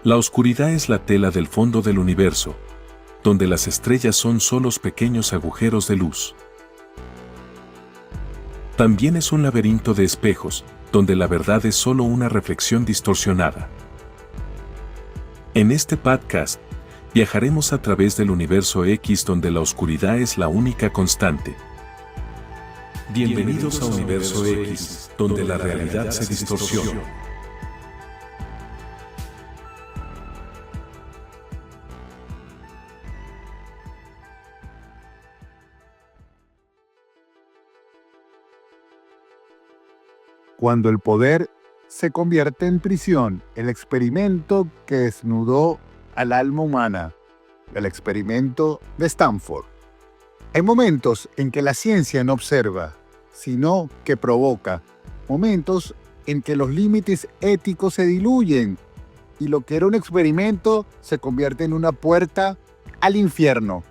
La oscuridad es la tela del fondo del universo, donde las estrellas son solos pequeños agujeros de luz. También es un laberinto de espejos, donde la verdad es solo una reflexión distorsionada. En este podcast, viajaremos a través del universo X donde la oscuridad es la única constante. Bienvenidos a Universo X, donde la realidad se distorsiona. Cuando el poder se convierte en prisión, el experimento que desnudó al alma humana, el experimento de Stanford. Hay momentos en que la ciencia no observa, sino que provoca, momentos en que los límites éticos se diluyen y lo que era un experimento se convierte en una puerta al infierno.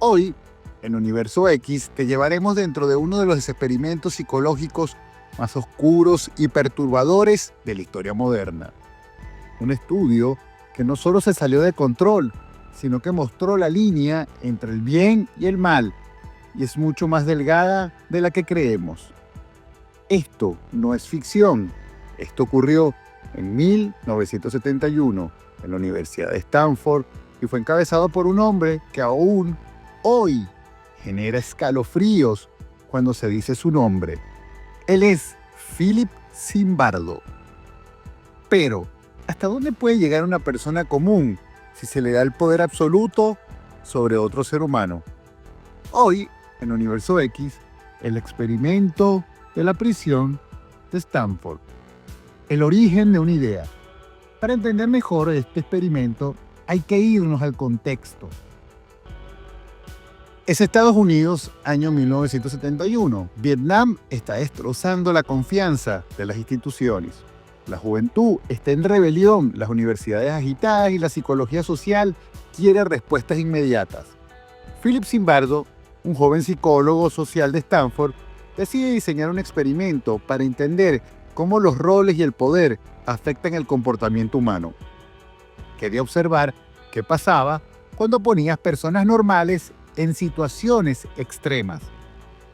Hoy, en Universo X, te llevaremos dentro de uno de los experimentos psicológicos más oscuros y perturbadores de la historia moderna. Un estudio que no solo se salió de control, sino que mostró la línea entre el bien y el mal, y es mucho más delgada de la que creemos. Esto no es ficción. Esto ocurrió en 1971 en la Universidad de Stanford y fue encabezado por un hombre que aún hoy genera escalofríos cuando se dice su nombre. Él es Philip Zimbardo. Pero, ¿hasta dónde puede llegar una persona común si se le da el poder absoluto sobre otro ser humano? Hoy, en Universo X, el experimento de la prisión de Stanford. El origen de una idea. Para entender mejor este experimento, hay que irnos al contexto. Es Estados Unidos, año 1971. Vietnam está destrozando la confianza de las instituciones. La juventud está en rebelión, las universidades agitadas y la psicología social quiere respuestas inmediatas. Philip Zimbardo, un joven psicólogo social de Stanford, decide diseñar un experimento para entender cómo los roles y el poder afectan el comportamiento humano. Quería observar qué pasaba cuando ponías personas normales en situaciones extremas.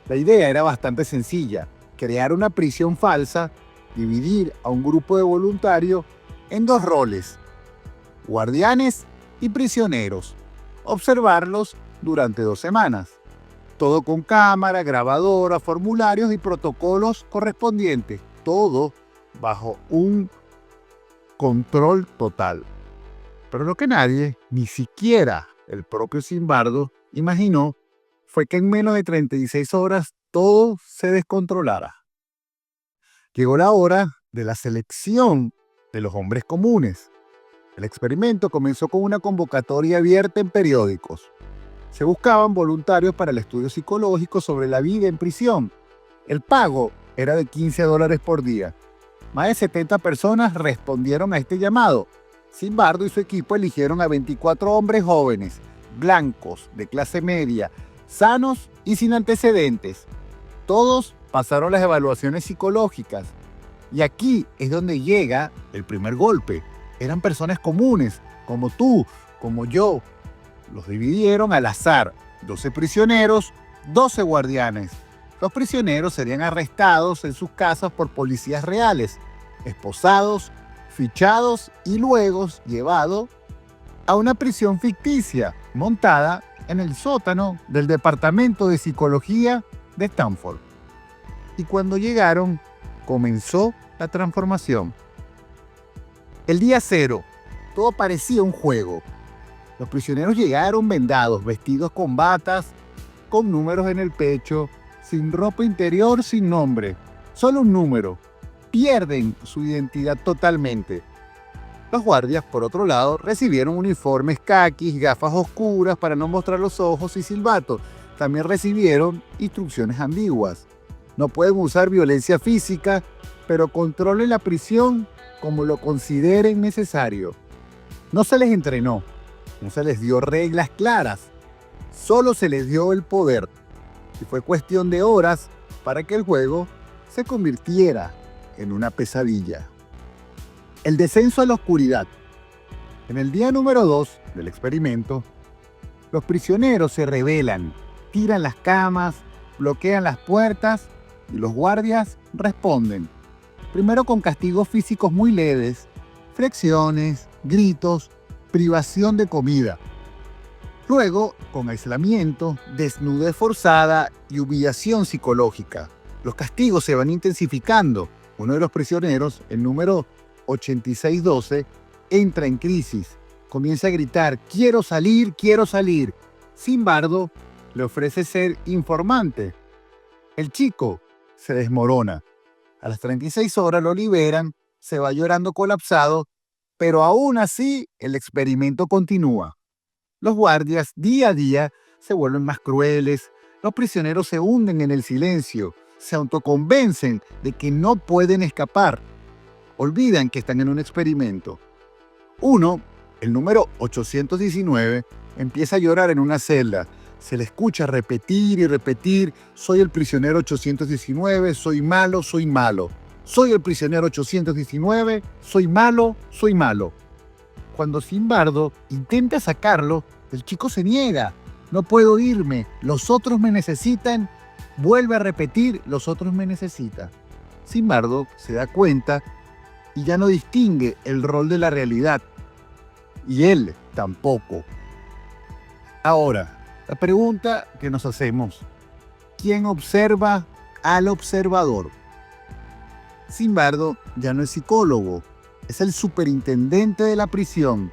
La idea era bastante sencilla: crear una prisión falsa, dividir a un grupo de voluntarios en dos roles, guardianes y prisioneros, observarlos durante 2 semanas, todo con cámara, grabadora, formularios y protocolos correspondientes, todo bajo un control total. Pero lo que nadie, ni siquiera el propio Zimbardo, imaginó fue que en menos de 36 horas todo se descontrolara. Llegó la hora de la selección de los hombres comunes. El experimento comenzó con una convocatoria abierta en periódicos. Se buscaban voluntarios para el estudio psicológico sobre la vida en prisión. El pago era de $15 por día. Más de 70 personas respondieron a este llamado. Zimbardo y su equipo eligieron a 24 hombres jóvenes, blancos, de clase media, sanos y sin antecedentes. Todos pasaron las evaluaciones psicológicas. Y aquí es donde llega el primer golpe. Eran personas comunes, como tú, como yo. Los dividieron al azar: 12 prisioneros, 12 guardianes. Los prisioneros serían arrestados en sus casas por policías reales, esposados, fichados y luego llevados a una prisión ficticia montada en el sótano del Departamento de Psicología de Stanford. Y cuando llegaron, comenzó la transformación. El día 0, todo parecía un juego. Los prisioneros llegaron vendados, vestidos con batas, con números en el pecho, sin ropa interior, sin nombre, solo un número. Pierden su identidad totalmente. Los guardias, por otro lado, recibieron uniformes caquis, gafas oscuras para no mostrar los ojos y silbatos. También recibieron instrucciones ambiguas. No pueden usar violencia física, pero controlen la prisión como lo consideren necesario. No se les entrenó, no se les dio reglas claras, solo se les dio el poder. Y fue cuestión de horas para que el juego se convirtiera en una pesadilla. El descenso a la oscuridad. En el día número 2 del experimento, los prisioneros se rebelan, tiran las camas, bloquean las puertas y los guardias responden. Primero con castigos físicos muy leves, flexiones, gritos, privación de comida. Luego, con aislamiento, desnudez forzada y humillación psicológica. Los castigos se van intensificando. Uno de los prisioneros, el número 8612, entra en crisis. Comienza a gritar, quiero salir, quiero salir. Zimbardo le ofrece ser informante. El chico se desmorona. A las 36 horas lo liberan, se va llorando colapsado, pero aún así el experimento continúa. Los guardias día a día se vuelven más crueles, los prisioneros se hunden en el silencio, se autoconvencen de que no pueden escapar. Olvidan que están en un experimento. Uno, el número 819, empieza a llorar en una celda. Se le escucha repetir y repetir, soy el prisionero 819, soy malo, soy malo. Soy el prisionero 819, soy malo, soy malo. Cuando Zimbardo intenta sacarlo, el chico se niega. No puedo irme, los otros me necesitan. Vuelve a repetir, los otros me necesitan. Zimbardo se da cuenta y ya no distingue el rol de la realidad. Y él tampoco. Ahora, la pregunta que nos hacemos: ¿quién observa al observador? Zimbardo ya no es psicólogo, es el superintendente de la prisión.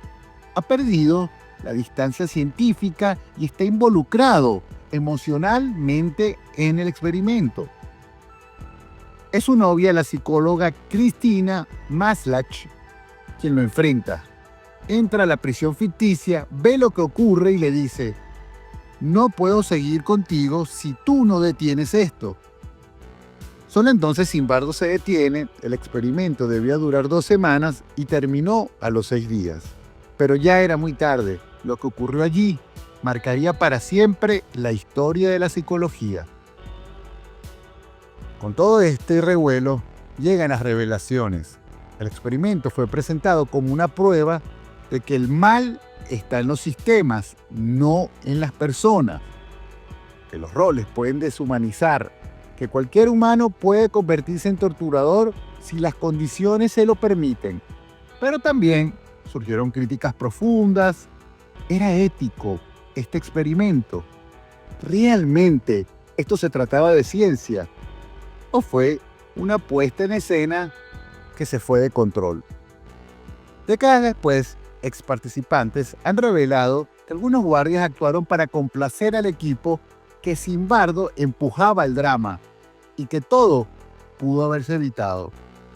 Ha perdido la distancia científica y está involucrado emocionalmente en el experimento. Es su novia, la psicóloga Cristina Maslach, quien lo enfrenta. Entra a la prisión ficticia, ve lo que ocurre y le dice: no puedo seguir contigo si tú no detienes esto. Solo entonces Zimbardo se detiene, el experimento debía durar 2 semanas y terminó a los 6 días. Pero ya era muy tarde, lo que ocurrió allí marcaría para siempre la historia de la psicología. Con todo este revuelo, llegan las revelaciones. El experimento fue presentado como una prueba de que el mal está en los sistemas, no en las personas. Que los roles pueden deshumanizar, que cualquier humano puede convertirse en torturador si las condiciones se lo permiten. Pero también surgieron críticas profundas. ¿Era ético este experimento? ¿Realmente esto se trataba de ciencia? ¿O fue una puesta en escena que se fue de control? Décadas después, ex participantes han revelado que algunos guardias actuaron para complacer al equipo, que Zimbardo empujaba el drama y que todo pudo haberse evitado.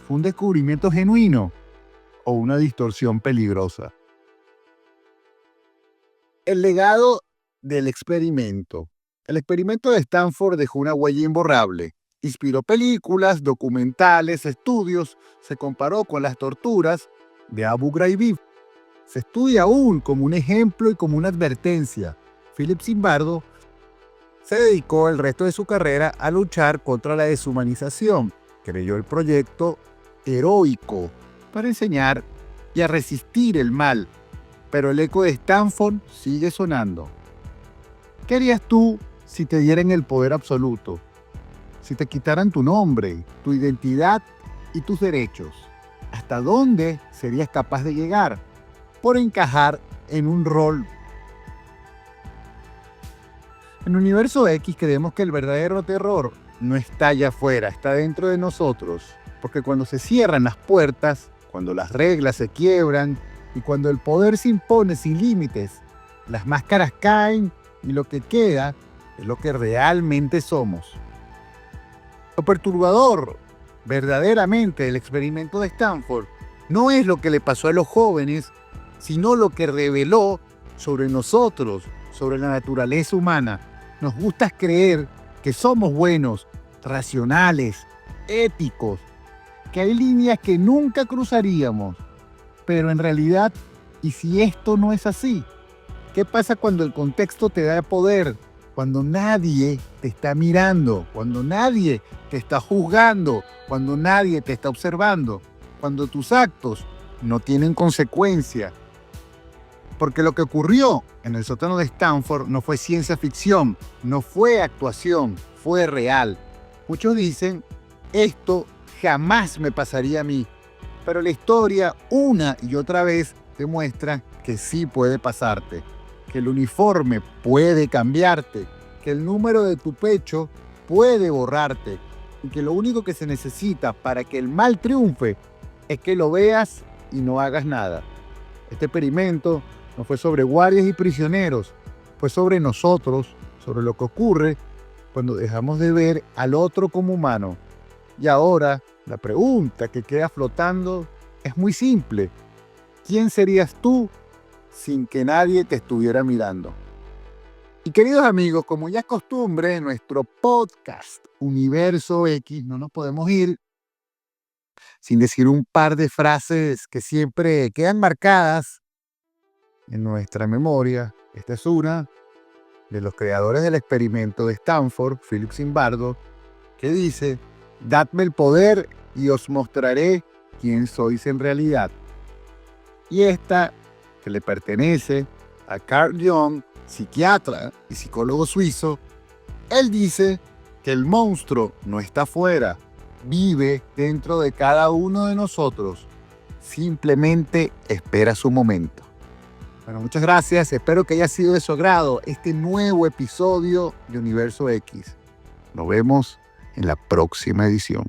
¿Fue un descubrimiento genuino o una distorsión peligrosa? El legado del experimento. El experimento de Stanford dejó una huella imborrable. Inspiró películas, documentales, estudios. Se comparó con las torturas de Abu Ghraib. Se estudia aún como un ejemplo y como una advertencia. Philip Zimbardo se dedicó el resto de su carrera a luchar contra la deshumanización. Creyó el proyecto heroico para enseñar y a resistir el mal. Pero el eco de Stanford sigue sonando. ¿Qué harías tú si te dieran el poder absoluto? Si te quitaran tu nombre, tu identidad y tus derechos. ¿Hasta dónde serías capaz de llegar por encajar en un rol? En Universo X creemos que el verdadero terror no está allá afuera, está dentro de nosotros. Porque cuando se cierran las puertas, cuando las reglas se quiebran y cuando el poder se impone sin límites, las máscaras caen y lo que queda es lo que realmente somos. Lo perturbador, verdaderamente, del experimento de Stanford no es lo que le pasó a los jóvenes, sino lo que reveló sobre nosotros, sobre la naturaleza humana. Nos gusta creer que somos buenos, racionales, éticos, que hay líneas que nunca cruzaríamos. Pero en realidad, ¿y si esto no es así? ¿Qué pasa cuando el contexto te da poder? Cuando nadie te está mirando, cuando nadie te está juzgando, cuando nadie te está observando, cuando tus actos no tienen consecuencia. Porque lo que ocurrió en el sótano de Stanford no fue ciencia ficción, no fue actuación, fue real. Muchos dicen, esto jamás me pasaría a mí. Pero la historia una y otra vez demuestra que sí puede pasarte, que el uniforme puede cambiarte, que el número de tu pecho puede borrarte y que lo único que se necesita para que el mal triunfe es que lo veas y no hagas nada. Este experimento no fue sobre guardias y prisioneros, fue sobre nosotros, sobre lo que ocurre cuando dejamos de ver al otro como humano. Y ahora, la pregunta que queda flotando es muy simple. ¿Quién serías tú sin que nadie te estuviera mirando? Y queridos amigos, como ya es costumbre en nuestro podcast Universo X, no nos podemos ir sin decir un par de frases que siempre quedan marcadas en nuestra memoria. Esta es una de los creadores del experimento de Stanford, Philip Zimbardo, que dice: dadme el poder y os mostraré quién sois en realidad. Y esta, que le pertenece a Carl Jung, psiquiatra y psicólogo suizo, él dice que el monstruo no está afuera, vive dentro de cada uno de nosotros, simplemente espera su momento. Bueno, muchas gracias, espero que haya sido de su agrado este nuevo episodio de Universo X. Nos vemos en la próxima edición.